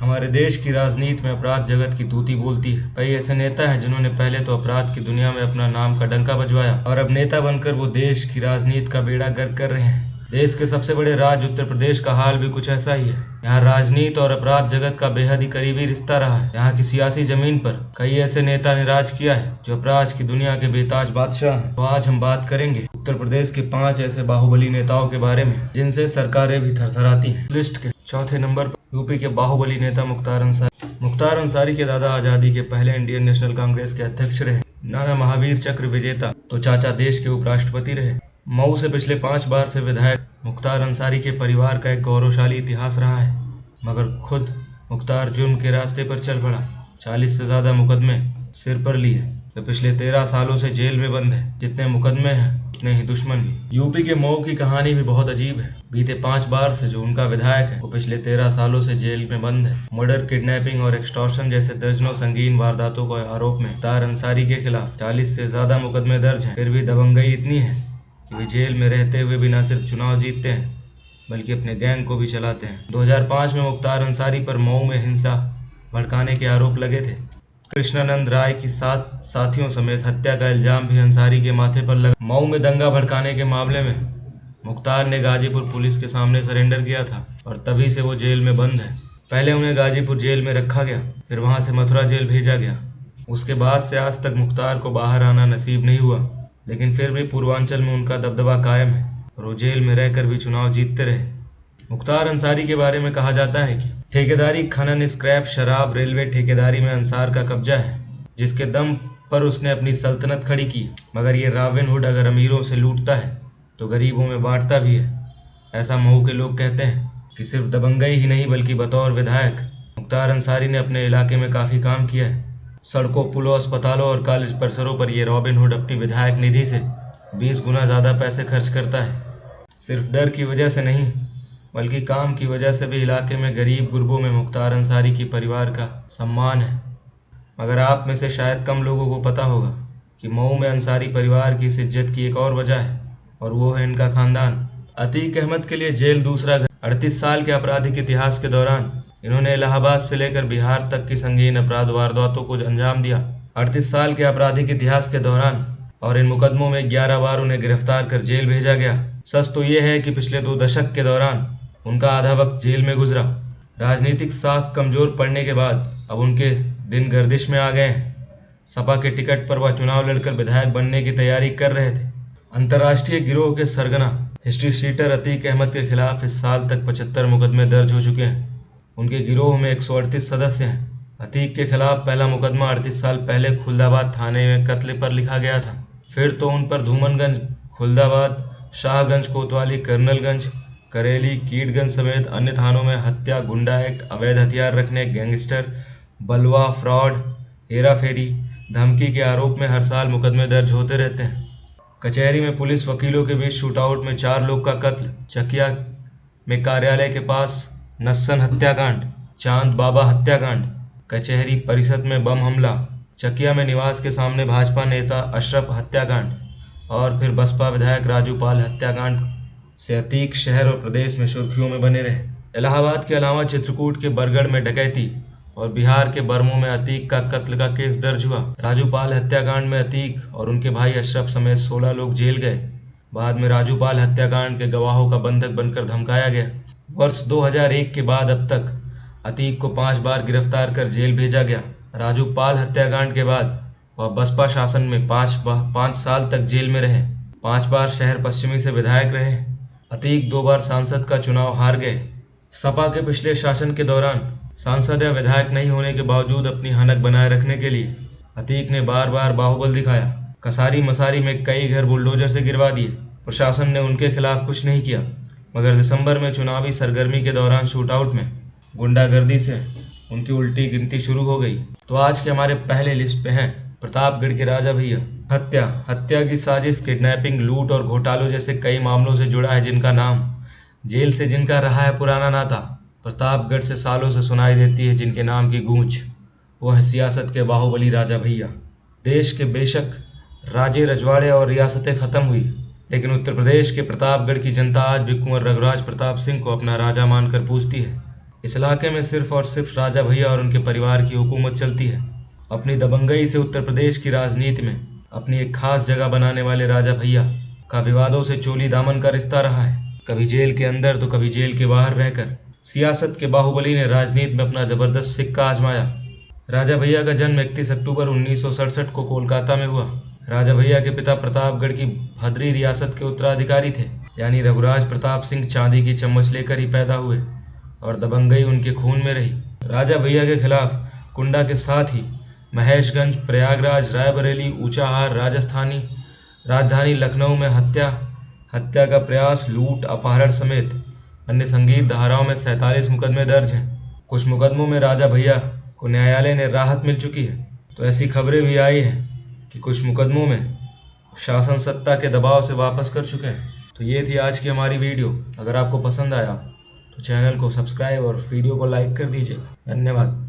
हमारे देश की राजनीति में अपराध जगत की तूती बोलती है। कई ऐसे नेता हैं जिन्होंने पहले तो अपराध की दुनिया में अपना नाम का डंका बजवाया और अब नेता बनकर वो देश की राजनीति का बेड़ा गर्क कर रहे हैं। देश के सबसे बड़े राज्य उत्तर प्रदेश का हाल भी कुछ ऐसा ही है। यहाँ राजनीति और अपराध जगत का बेहद ही करीबी रिश्ता रहा है। यहाँ की सियासी जमीन पर कई ऐसे नेता ने राज किया है जो अपराध की दुनिया के बेताज बादशाह हैं। तो आज हम बात करेंगे उत्तर प्रदेश के 5 ऐसे बाहुबली नेताओं के बारे में जिनसे सरकारें भी थरथराती हैं। लिस्ट के चौथे नंबर पर यूपी के बाहुबली नेता मुख्तार अंसारी। मुख्तार अंसारी के दादा आजादी के पहले इंडियन नेशनल कांग्रेस के अध्यक्ष रहे। नाना महावीर चक्र विजेता तो चाचा देश के उपराष्ट्रपति रहे। मऊ से पिछले 5 बार से विधायक मुख्तार अंसारी के परिवार का एक गौरवशाली इतिहास रहा है, मगर खुद मुख्तार जुर्म के रास्ते पर चल पड़ा। 40 से ज्यादा मुकदमे सिर पर लिए। वे पिछले 13 सालों से जेल में बंद है। जितने मुकदमे हैं उतने ही दुश्मन भी। यूपी के मऊ की कहानी भी बहुत अजीब है। बीते 5 बार से जो उनका विधायक है वो पिछले 13 सालों से जेल में बंद है। मर्डर, किडनैपिंग और एक्सटॉर्शन जैसे दर्जनों संगीन वारदातों के आरोप में मुख्तार अंसारी के खिलाफ 40 से ज्यादा मुकदमे दर्ज हैं। फिर भी दबंगई इतनी है कि वे जेल में रहते हुए भी न सिर्फ चुनाव जीतते हैं बल्कि अपने गैंग को भी चलाते हैं। 2005 में मुख्तार अंसारी पर मऊ में हिंसा भड़काने के आरोप लगे थे। कृष्णानंद राय की 7 साथियों समेत हत्या का इल्जाम भी अंसारी के माथे पर लगा। मऊ में दंगा भड़काने के मामले में मुख्तार ने गाजीपुर पुलिस के सामने सरेंडर किया था और तभी से वो जेल में बंद है। पहले उन्हें गाजीपुर जेल में रखा गया, फिर वहां से मथुरा जेल भेजा गया। उसके बाद से आज तक मुख्तार को बाहर आना नसीब नहीं हुआ, लेकिन फिर भी पूर्वांचल में उनका दबदबा कायम है और वो जेल में रहकर भी चुनाव जीतते रहे। मुख्तार अंसारी के बारे में कहा जाता है कि ठेकेदारी, खनन, स्क्रैप, शराब, रेलवे ठेकेदारी में अंसार का कब्जा है, जिसके दम पर उसने अपनी सल्तनत खड़ी की। मगर ये रॉबिनहुड अगर अमीरों से लूटता है तो गरीबों में बांटता भी है। ऐसा मऊ के लोग कहते हैं कि सिर्फ दबंगई ही नहीं बल्कि बतौर विधायक मुख्तार अंसारी ने अपने इलाके में काफ़ी काम किया है। सड़कों, पुलों, अस्पतालों और कॉलेज परिसरों पर ये रॉबिनहुड अपनी विधायक निधि से 20 गुना ज़्यादा पैसे खर्च करता है। सिर्फ डर की वजह से नहीं बल्कि काम की वजह से भी इलाके में गरीब गुरबों में मुख्तार अंसारी की परिवार का सम्मान है। मगर आप में से शायद कम लोगों को पता होगा कि मऊ में अंसारी परिवार की इस इज्जत की एक और वजह है और वो है इनका खानदान। अतीक अहमद के लिए जेल दूसरा घर। 38 साल के आपराधिक इतिहास के दौरान इन्होंने इलाहाबाद से लेकर बिहार तक की संगीन अपराध वारदातों को अंजाम दिया। 38 साल के आपराधिक इतिहास के दौरान और इन मुकदमों में 11 बार उन्हें गिरफ्तार कर जेल भेजा गया। सच तो ये है कि पिछले 2 दशक के दौरान उनका आधा वक्त जेल में गुजरा। राजनीतिक साख कमजोर पड़ने के बाद अब उनके दिन गर्दिश में आ गए हैं। सपा के टिकट पर वह चुनाव लड़कर विधायक बनने की तैयारी कर रहे थे। अंतर्राष्ट्रीय गिरोह के सरगना हिस्ट्री शीटर अतीक अहमद के खिलाफ इस साल तक 75 मुकदमे दर्ज हो चुके हैं। उनके गिरोह में 138 सदस्य हैं। अतीक के खिलाफ पहला मुकदमा 38 साल पहले खुलदाबाद थाने में कत्ल पर लिखा गया था। फिर तो उन पर धूमनगंज, खुलदाबाद, शाहगंज, कोतवाली, कर्नलगंज, करेली, कीटगंज समेत अन्य थानों में हत्या, गुंडा एक्ट, अवैध हथियार रखने, गैंगस्टर, बलवा, फ्रॉड, हेराफेरी, धमकी के आरोप में हर साल मुकदमे दर्ज होते रहते हैं। कचहरी में पुलिस वकीलों के बीच शूटआउट में 4 लोग का कत्ल, चकिया में कार्यालय के पास नस्सन हत्याकांड, चांद बाबा हत्याकांड, कचहरी परिषद में बम हमला, चकिया में निवास के सामने भाजपा नेता अशरफ हत्याकांड और फिर बसपा विधायक राजू पाल हत्याकांड से अतीक शहर और प्रदेश में सुर्खियों में बने रहे। इलाहाबाद के अलावा चित्रकूट के बरगढ़ में डकैती और बिहार के बरमू में अतीक का कत्ल का केस दर्ज हुआ। राजू पाल हत्याकांड में अतीक और उनके भाई अशरफ समेत 16 लोग जेल गए। बाद में राजू पाल हत्याकांड के गवाहों का बंधक बनकर धमकाया गया। वर्ष 2001 के बाद अब तक अतीक को 5 बार गिरफ्तार कर जेल भेजा गया। राजू पाल हत्याकांड के बाद वह बसपा शासन में 5 साल तक जेल में रहे। 5 बार शहर पश्चिमी से विधायक रहे। अतीक 2 बार सांसद का चुनाव हार गए। सपा के पिछले शासन के दौरान सांसद या विधायक नहीं होने के बावजूद अपनी हनक बनाए रखने के लिए अतीक ने बार बार बाहुबल दिखाया। कसारी मसारी में कई घर बुलडोजर से गिरवा दिए। प्रशासन ने उनके खिलाफ कुछ नहीं किया, मगर दिसंबर में चुनावी सरगर्मी के दौरान शूटआउट में गुंडागर्दी से उनकी उल्टी गिनती शुरू हो गई। तो आज के हमारे पहले लिस्ट पे हैं प्रतापगढ़ के राजा भैया। हत्या की साजिश, किडनैपिंग, लूट और घोटालों जैसे कई मामलों से जुड़ा है जिनका नाम, जेल से जिनका रहा है पुराना नाता, प्रतापगढ़ से सालों से सुनाई देती है जिनके नाम की गूंज, वो है सियासत के बाहुबली राजा भैया। देश के बेशक राजे, रजवाड़े और रियासतें खत्म हुई, लेकिन उत्तर प्रदेश के प्रतापगढ़ की जनता आज भी कुंवर रघुराज प्रताप सिंह को अपना राजा मानकर पूजती है। इस इलाके में सिर्फ और सिर्फ राजा भैया और उनके परिवार की हुकूमत चलती है। अपनी दबंगई से उत्तर प्रदेश की राजनीति में अपनी एक खास जगह बनाने वाले राजा भैया का विवादों से चोली दामन का रिश्ता रहा है। कभी जेल के अंदर तो कभी जेल के बाहर रहकर सियासत के बाहुबली ने राजनीति में अपना जबरदस्त सिक्का आजमाया। राजा भैया का जन्म 31 अक्टूबर 1967 को कोलकाता में हुआ। राजा भैया के पिता प्रतापगढ़ की भद्री रियासत के उत्तराधिकारी थे, यानी रघुराज प्रताप सिंह चांदी की चम्मच लेकर ही पैदा हुए और दबंगई उनके खून में रही। राजा भैया के खिलाफ कुंडा के साथ ही महेशगंज, प्रयागराज, रायबरेली, ऊंचाहार, राजधानी लखनऊ में हत्या का प्रयास, लूट, अपहरण समेत अन्य संगीन धाराओं में 47 मुकदमे दर्ज हैं। कुछ मुकदमों में राजा भैया को न्यायालय ने राहत मिल चुकी है, तो ऐसी खबरें भी आई हैं कि कुछ मुकदमों में शासन सत्ता के दबाव से वापस कर चुके हैं। तो ये थी आज की हमारी वीडियो। अगर आपको पसंद आया तो चैनल को सब्सक्राइब और वीडियो को लाइक कर दीजिए। धन्यवाद।